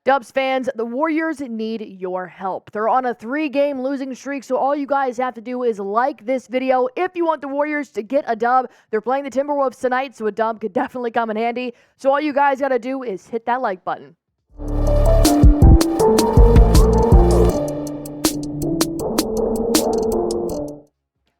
Dubs fans, the Warriors need your help. They're on a 3-game losing streak, so all you guys have to do is like this video if you want the Warriors to get a dub. They're playing the Timberwolves tonight, so a dub could definitely come in handy. So all you guys got to do is hit that like button.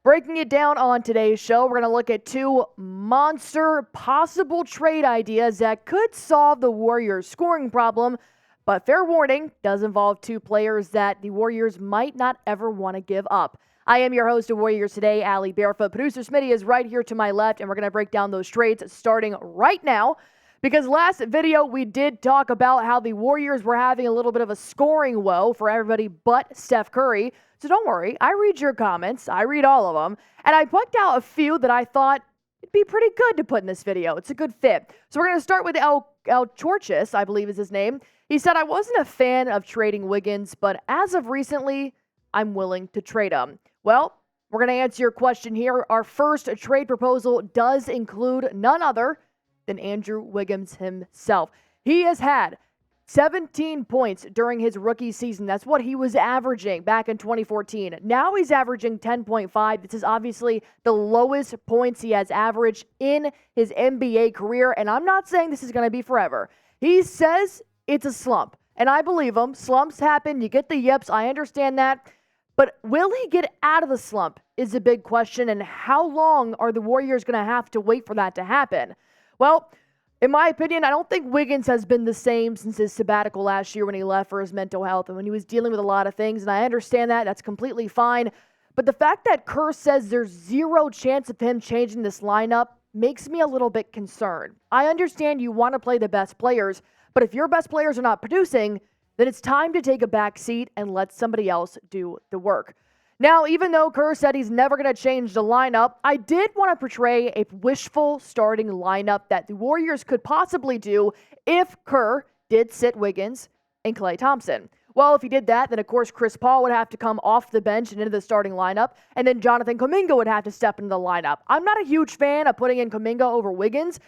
Breaking it down on today's show, we're going to look at 2 monster possible trade ideas that could solve the Warriors' scoring problem. But fair warning, does involve 2 players that the Warriors might not ever want to give up. I am your host of Warriors Today, Allie Barefoot. Producer Smitty is right here to my left, and we're going to break down those trades starting right now. Because last video, we did talk about how the Warriors were having a little bit of a scoring woe for everybody but Steph Curry. So don't worry, I read your comments. I read all of them. And I picked out a few that I thought it'd be pretty good to put in this video. It's a good fit. So we're going to start with El Chorchis, I believe is his name. He said, I wasn't a fan of trading Wiggins, but as of recently, I'm willing to trade him. Well, we're going to answer your question here. Our first trade proposal does include none other than Andrew Wiggins himself. He has had 17 points during his rookie season. That's what he was averaging back in 2014. Now he's averaging 10.5. This is obviously the lowest points he has averaged in his NBA career, and I'm not saying this is going to be forever. He says it's a slump, and I believe him. Slumps happen. You get the yips. I understand that. But will he get out of the slump is a big question, and how long are the Warriors going to have to wait for that to happen? Well, in my opinion, I don't think Wiggins has been the same since his sabbatical last year when he left for his mental health and when he was dealing with a lot of things, and I understand that. That's completely fine. But the fact that Kerr says there's zero chance of him changing this lineup makes me a little bit concerned. I understand you want to play the best players, but if your best players are not producing, then it's time to take a back seat and let somebody else do the work. Now, even though Kerr said he's never going to change the lineup, I did want to portray a wishful starting lineup that the Warriors could possibly do if Kerr did sit Wiggins and Klay Thompson. Well, if he did that, then of course Chris Paul would have to come off the bench and into the starting lineup, and then Jonathan Kuminga would have to step into the lineup. I'm not a huge fan of putting in Kuminga over Wiggins,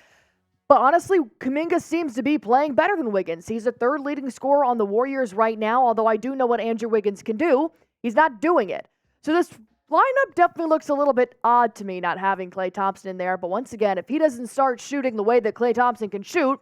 but honestly, Kuminga seems to be playing better than Wiggins. He's the 3rd leading scorer on the Warriors right now, although I do know what Andrew Wiggins can do. He's not doing it. So this lineup definitely looks a little bit odd to me, not having Klay Thompson in there. But once again, if he doesn't start shooting the way that Klay Thompson can shoot,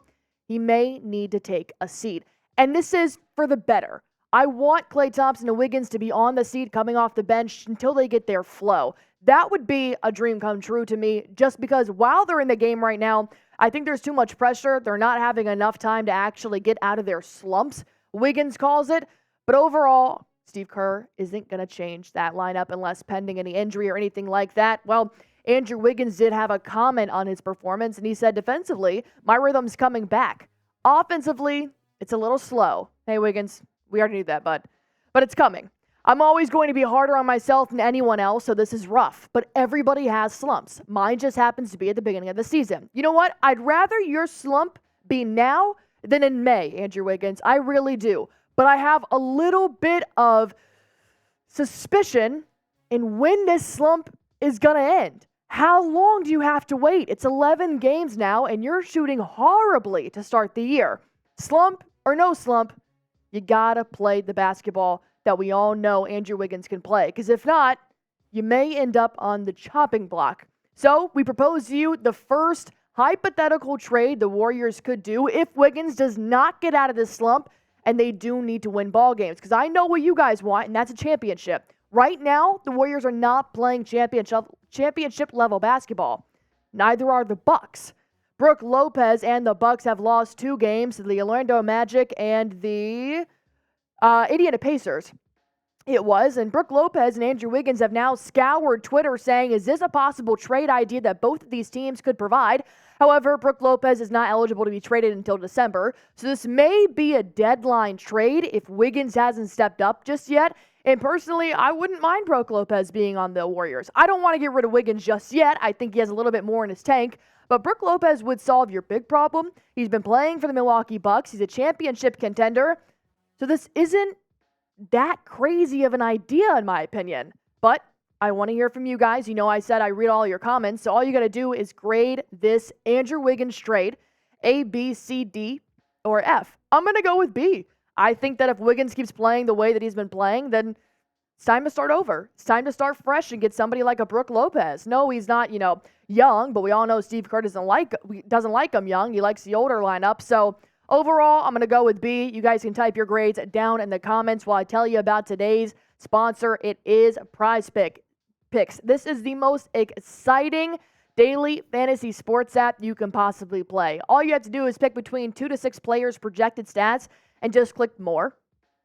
he may need to take a seat. And this is for the better. I want Klay Thompson and Wiggins to be on the seat coming off the bench until they get their flow. That would be a dream come true to me, just because while they're in the game right now, I think there's too much pressure. They're not having enough time to actually get out of their slumps, Wiggins calls it. But overall, Steve Kerr isn't going to change that lineup unless pending any injury or anything like that. Well, Andrew Wiggins did have a comment on his performance, and he said, defensively, my rhythm's coming back. Offensively, it's a little slow. Hey, Wiggins, we already knew that, but it's coming. I'm always going to be harder on myself than anyone else, so this is rough. But everybody has slumps. Mine just happens to be at the beginning of the season. You know what? I'd rather your slump be now than in May, Andrew Wiggins. I really do. But I have a little bit of suspicion in when this slump is going to end. How long do you have to wait? It's 11 games now, and you're shooting horribly to start the year. Slump or no slump, you got to play the basketball that we all know Andrew Wiggins can play. Because if not, you may end up on the chopping block. So we propose to you the first hypothetical trade the Warriors could do if Wiggins does not get out of this slump, and they do need to win ball games, because I know what you guys want, and that's a championship. Right now, the Warriors are not playing championship level basketball. Neither are the Bucks. Brook Lopez and the Bucks have lost 2 games to the Orlando Magic and the Indiana Pacers. It was, and Brook Lopez and Andrew Wiggins have now scoured Twitter saying, is this a possible trade idea that both of these teams could provide? However, Brook Lopez is not eligible to be traded until December, so this may be a deadline trade if Wiggins hasn't stepped up just yet. And personally, I wouldn't mind Brook Lopez being on the Warriors. I don't want to get rid of Wiggins just yet. I think he has a little bit more in his tank, but Brook Lopez would solve your big problem. He's been playing for the Milwaukee Bucks. He's a championship contender, so this isn't that crazy of an idea, in my opinion. But I want to hear from you guys. You know, I said I read all your comments, so all you got to do is grade this Andrew Wiggins trade, A, B, C, D, or F. I'm going to go with B. I think that if Wiggins keeps playing the way that he's been playing, then it's time to start over. It's time to start fresh and get somebody like a Brook Lopez. No, he's not, young, but we all know Steve Kerr doesn't like him young. He likes the older lineup. So overall, I'm going to go with B. You guys can type your grades down in the comments while I tell you about today's sponsor. It is PrizePicks. This is the most exciting daily fantasy sports app you can possibly play. All you have to do is pick between 2 to 6 players' projected stats and just click more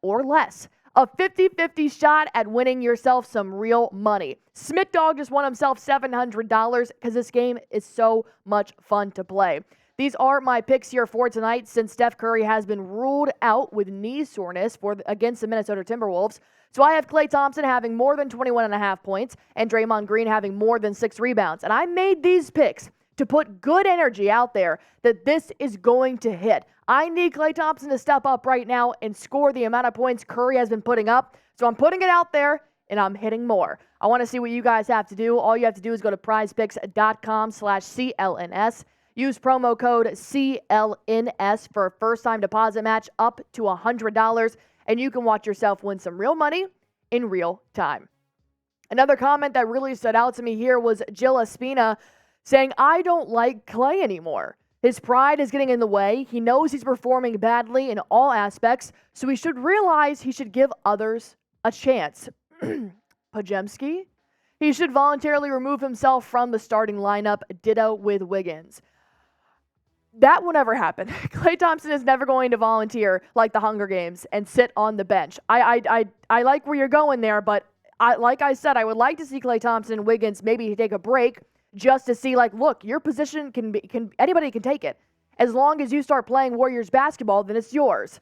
or less. A 50-50 shot at winning yourself some real money. Smith Dog just won himself $700 because this game is so much fun to play. These are my picks here for tonight since Steph Curry has been ruled out with knee soreness against the Minnesota Timberwolves. So I have Klay Thompson having more than 21.5 points and Draymond Green having more than 6 rebounds. And I made these picks to put good energy out there that this is going to hit. I need Klay Thompson to step up right now and score the amount of points Curry has been putting up. So I'm putting it out there, and I'm hitting more. I want to see what you guys have to do. All you have to do is go to prizepicks.com/CLNS. Use promo code CLNS for a first-time deposit match up to $100, and you can watch yourself win some real money in real time. Another comment that really stood out to me here was Jill Espina saying, I don't like Klay anymore. His pride is getting in the way. He knows he's performing badly in all aspects, so he should realize he should give others a chance. Pajemski? He should voluntarily remove himself from the starting lineup. Ditto with Wiggins. That will never happen. Klay Thompson is never going to volunteer like the Hunger Games and sit on the bench. I like where you're going there, but like I said, I would like to see Klay Thompson and Wiggins maybe take a break just to see, look, your position anybody can take it. As long as you start playing Warriors basketball, then it's yours.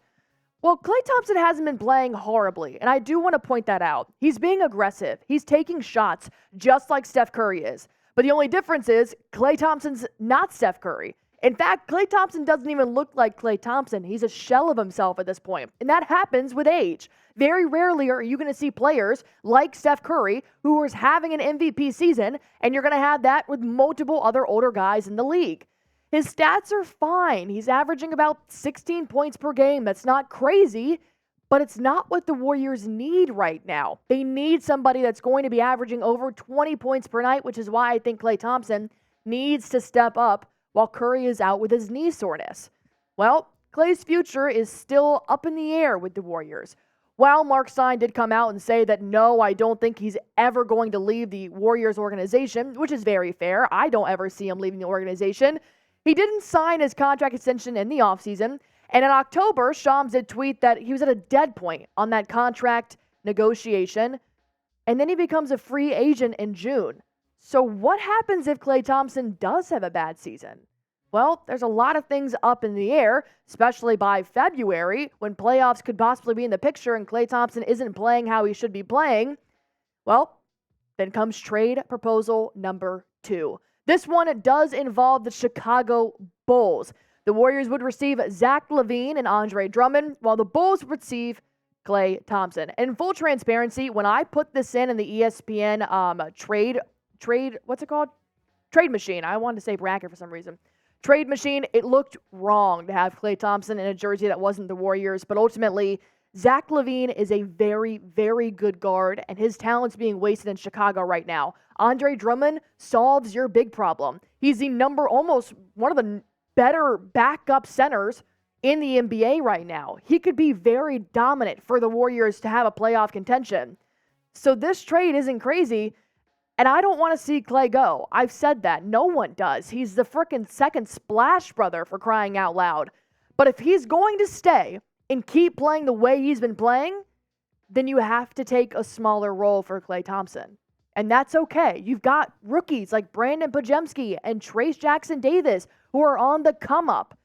Well, Klay Thompson hasn't been playing horribly, and I do want to point that out. He's being aggressive. He's taking shots just like Steph Curry is. But the only difference is Klay Thompson's not Steph Curry. In fact, Klay Thompson doesn't even look like Klay Thompson. He's a shell of himself at this point, and that happens with age. Very rarely are you going to see players like Steph Curry who is having an MVP season, and you're going to have that with multiple other older guys in the league. His stats are fine. He's averaging about 16 points per game. That's not crazy, but it's not what the Warriors need right now. They need somebody that's going to be averaging over 20 points per night, which is why I think Klay Thompson needs to step up while Curry is out with his knee soreness. Well, Klay's future is still up in the air with the Warriors. While Mark Stein did come out and say that, no, I don't think he's ever going to leave the Warriors organization, which is very fair. I don't ever see him leaving the organization. He didn't sign his contract extension in the offseason. And in October, Shams did tweet that he was at a dead point on that contract negotiation. And then he becomes a free agent in June. So what happens if Klay Thompson does have a bad season? Well, there's a lot of things up in the air, especially by February, when playoffs could possibly be in the picture and Klay Thompson isn't playing how he should be playing. Well, then comes trade proposal number 2. This one does involve the Chicago Bulls. The Warriors would receive Zach Lavine and Andre Drummond, while the Bulls would receive Klay Thompson. And in full transparency, when I put this in the ESPN what's it called? Trade machine. I wanted to say bracket for some reason. Trade machine, it looked wrong to have Klay Thompson in a jersey that wasn't the Warriors, but ultimately, Zach Lavine is a very, very good guard, and his talent's being wasted in Chicago right now. Andre Drummond solves your big problem. He's the almost one of the better backup centers in the NBA right now. He could be very dominant for the Warriors to have a playoff contention. So this trade isn't crazy. And I don't want to see Klay go. I've said that. No one does. He's the frickin' second Splash Brother, for crying out loud. But if he's going to stay and keep playing the way he's been playing, then you have to take a smaller role for Klay Thompson. And that's okay. You've got rookies like Brandon Pajemski and Trace Jackson Davis who are on the come up.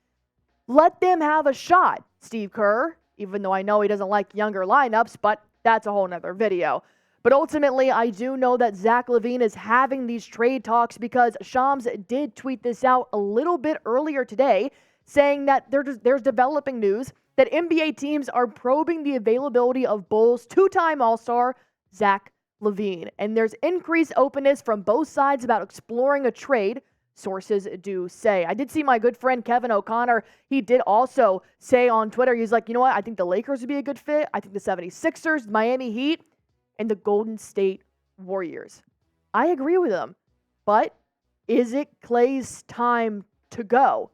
Let them have a shot, Steve Kerr, even though I know he doesn't like younger lineups, but that's a whole nother video. But ultimately, I do know that Zach Lavine is having these trade talks because Shams did tweet this out a little bit earlier today, saying that there's developing news that NBA teams are probing the availability of Bulls two-time All-Star Zach Lavine. And there's increased openness from both sides about exploring a trade sources do say. I did see my good friend Kevin O'Connor. He did also say on Twitter, he's like, you know what? I think the Lakers would be a good fit. I think the 76ers, Miami Heat, and the Golden State Warriors. I agree with him. But is it Klay's time to go?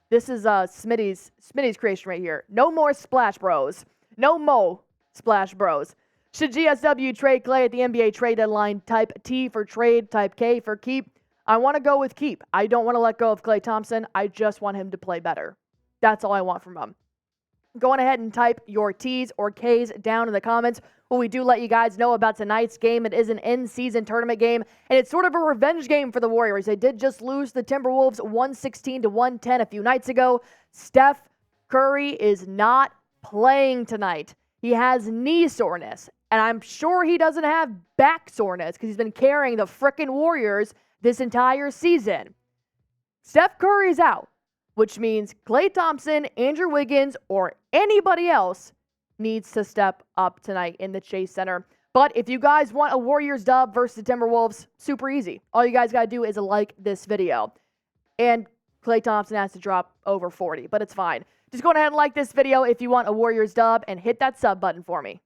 This is Smitty's creation right here. No more Splash Bros. No more Splash Bros. Should GSW trade Klay at the NBA trade deadline? Type T for trade, type K for keep. I want to go with keep. I don't want to let go of Klay Thompson. I just want him to play better. That's all I want from him. Go on ahead and type your T's or K's down in the comments. Well, we do let you guys know about tonight's game. It is an in-season tournament game, and it's sort of a revenge game for the Warriors. They did just lose the Timberwolves 116-110 a few nights ago. Steph Curry is not playing tonight. He has knee soreness, and I'm sure he doesn't have back soreness because he's been carrying the frickin' Warriors this entire season. Steph Curry's out, which means Klay Thompson, Andrew Wiggins, or anybody else needs to step up tonight in the Chase Center. But if you guys want a Warriors dub versus the Timberwolves, super easy. All you guys got to do is like this video. And Klay Thompson has to drop over 40, but it's fine. Just go ahead and like this video if you want a Warriors dub and hit that sub button for me.